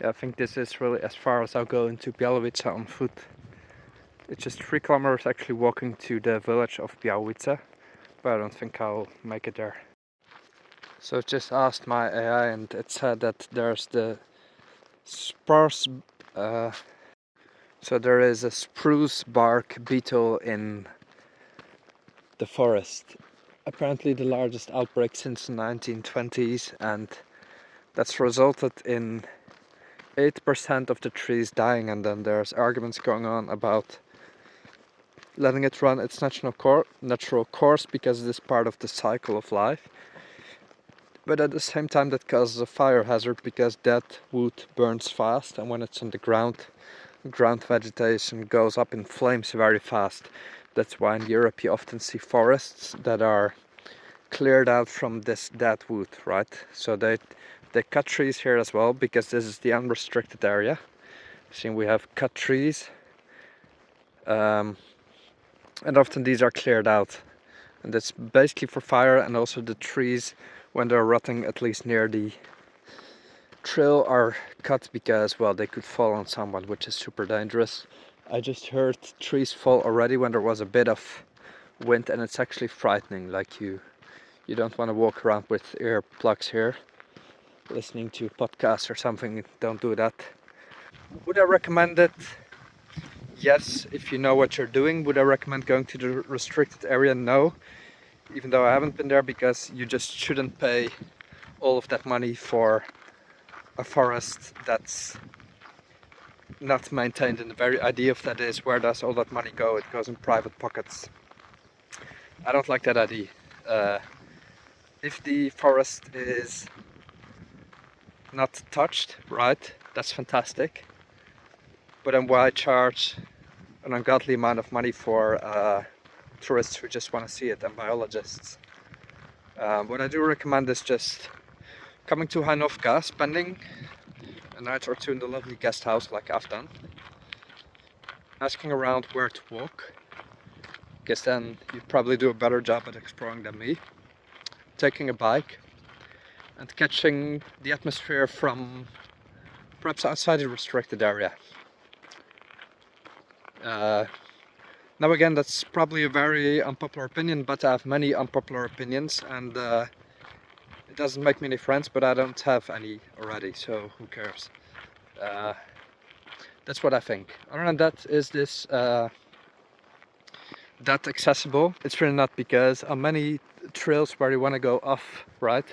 Yeah, I think this is really as far as I'll go into Białowieża on foot. It's just 3 kilometers actually walking to the village of Białowieża, but I don't think I'll make it there. So I just asked my AI and it said that there's the sparse so there is a spruce bark beetle in the forest. Apparently the largest outbreak since the 1920s, and that's resulted in 8% of the trees dying, and then there's arguments going on about letting it run its natural course because it is part of the cycle of life. But at the same time that causes a fire hazard because dead wood burns fast, and when it's on the ground vegetation goes up in flames very fast. That's why in Europe you often see forests that are cleared out from this dead wood, right? So they cut trees here as well because this is the unrestricted area. See, we have cut trees, and often these are cleared out, and that's basically for fire. And also the trees, when they're rotting at least near the trail, are cut because, well, they could fall on someone, which is super dangerous. I just heard trees fall already when there was a bit of wind, and it's actually frightening. Like you don't want to walk around with earplugs here listening to podcasts or something. Don't do that. Would I recommend it? Yes, if you know what you're doing. Would I recommend going to the restricted area? No, even though I haven't been there, because you just shouldn't pay all of that money for a forest that's not maintained. And the very idea of that is, where does all that money go? It goes in private pockets. I don't like that idea. If the forest is not touched, right, that's fantastic. But then why charge an ungodly amount of money for tourists who just want to see it, and biologists? What I do recommend is just coming to Głęboka, spending a night or two in the lovely guest house like I've done, asking around where to walk, because then you probably do a better job at exploring than me, taking a bike and catching the atmosphere from perhaps outside the restricted area. Now again, that's probably a very unpopular opinion, but I have many unpopular opinions, and it doesn't make me any friends, but I don't have any already, so who cares? That's what I think. Other than that, is this that accessible? It's really not, because on many trails where you want to go off, right,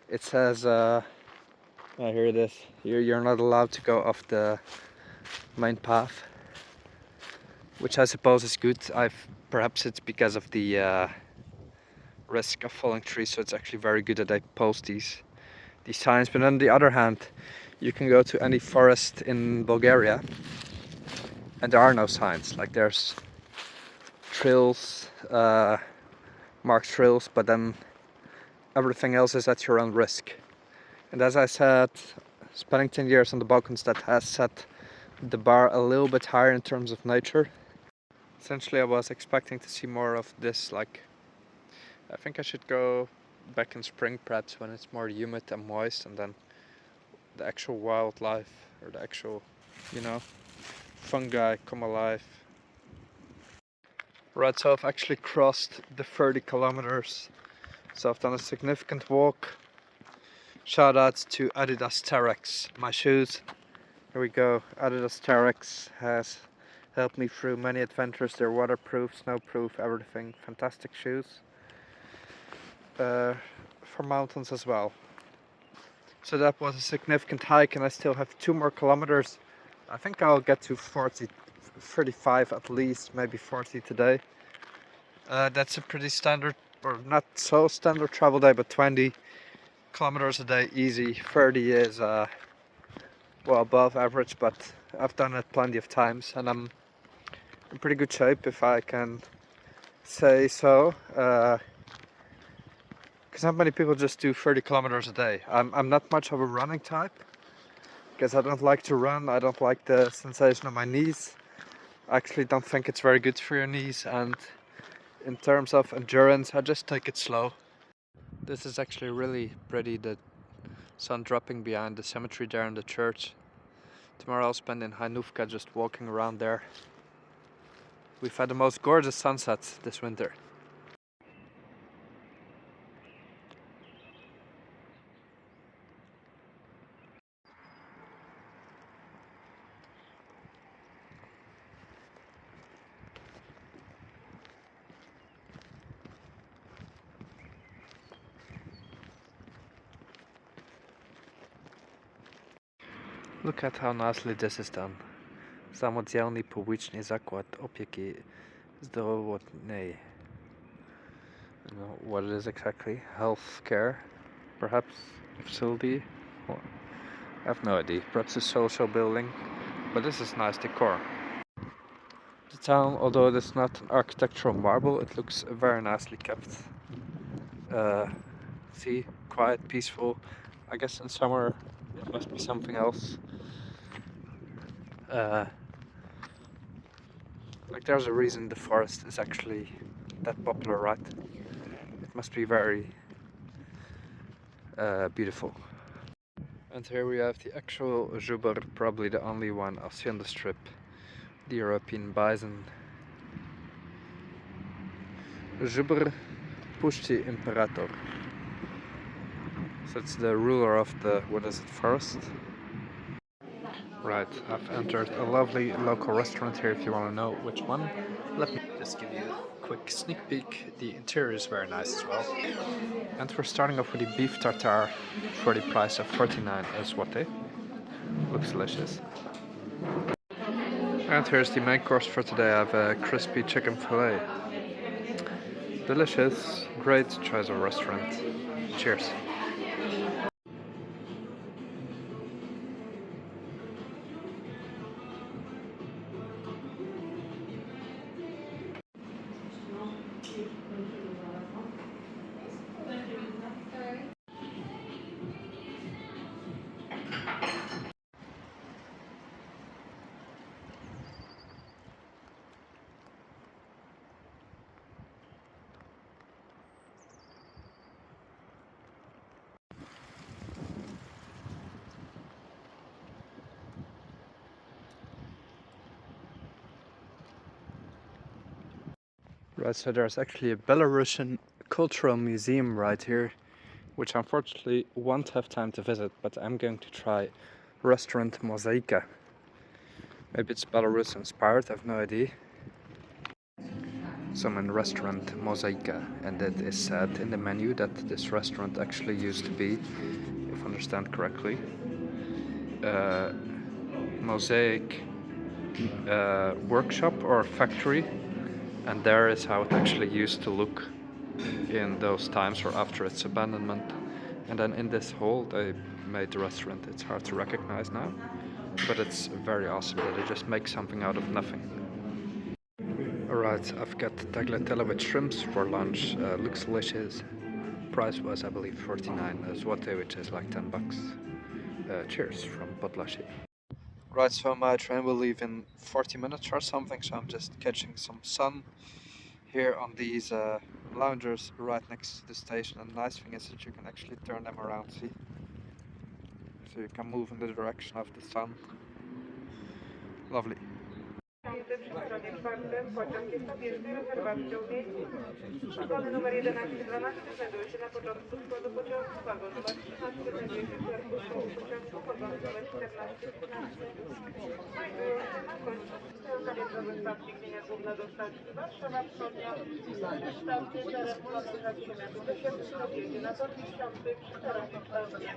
it says, here it is, you're not allowed to go off the main path, which I suppose is good. Perhaps it's because of the risk of falling trees, so it's actually very good that they post these signs. But on the other hand, you can go to any forest in Bulgaria and there are no signs. Like, there's trails, marked trails, but then everything else is at your own risk. And as I said, spending 10 years on the Balkans, that has set the bar a little bit higher in terms of nature. Essentially, I was expecting to see more of this. Like, I think I should go back in spring, perhaps, when it's more humid and moist, and then the actual wildlife, or the actual, fungi come alive. Right, so I've actually crossed the 30 kilometers, so I've done a significant walk. Shout out to Adidas Terex, my shoes. Here we go. Adidas Terex has helped me through many adventures. They're waterproof, snowproof, everything. Fantastic shoes. For mountains as well. So that was a significant hike, and I still have 2 more kilometers. I think I'll get to 35 at least, maybe 40 today. That's a pretty standard, or not so standard travel day, but 20 kilometers a day easy. 30 is well above average, but I've done it plenty of times, and I'm in pretty good shape, if I can say so. Because not many people just do 30 kilometers a day. I'm not much of a running type, because I don't like to run. I don't like the sensation of my knees. I actually don't think it's very good for your knees, and in terms of endurance, I just take it slow. This is actually really pretty, the sun dropping behind the cemetery there in the church. Tomorrow I'll spend in Hajnówka just walking around there. We've had the most gorgeous sunsets this winter. Look at how nicely this is done. Samodzielny publiczny zakład opieki zdrowotnej. I don't know what it is exactly. Healthcare, perhaps facility. Or, I have no idea. Perhaps a social building. But this is nice decor. The town, although it is not an architectural marvel, it looks very nicely kept. See, quiet, peaceful. I guess in summer it must be something else. Like there's a reason the forest is actually that popular, right? It must be very beautiful. And here we have the actual zubr, probably the only one I'll see on the strip. The European bison. Zubr Puszczy Imperator. So it's the ruler of the, what is it, forest? Right, I've entered a lovely local restaurant here if you want to know which one. Let me just give you a quick sneak peek. The interior is very nice as well. And we're starting off with the beef tartare for the price of 49 zloty. Looks delicious. And here's the main course for today. I have a crispy chicken fillet. Delicious, great choice of restaurant. Cheers. Right, so there's actually a Belarusian cultural museum right here, which unfortunately won't have time to visit, but I'm going to try restaurant Mozaika. Maybe it's Belarus inspired, I have no idea. So I'm in restaurant Mozaika, and it is said in the menu that this restaurant actually used to be, if I understand correctly, mosaic workshop or factory. And there is how it actually used to look in those times or after its abandonment. And then in this hall they made the restaurant. It's hard to recognize now, but it's very awesome that they just make something out of nothing. Alright, I've got tagliatelle with shrimps for lunch. Looks delicious. Price was, I believe, 49 zloty, which is like 10 bucks. Cheers from Podlasie. Right, so my train will leave in 40 minutes or something, so I'm just catching some sun here on these loungers right next to the station. And the nice thing is that you can actually turn them around, see? So you can move in the direction of the sun. Lovely. Pociąg jest objęty rezerwacją miejsc. Wagony numer 11-12 znajdują się na początku składu pociągu. Wagon numer 13 znajduje się w środku składu pociągu. Wagon numer 14-15 znajdują się na końcu. Tyłka między stacji Gdynia Główna do stacji Warszawa Wschodnia. Stacje teren polowy zatrzymiatu. Wyświetlenie odjedzie na tor 10 przy terenie stację.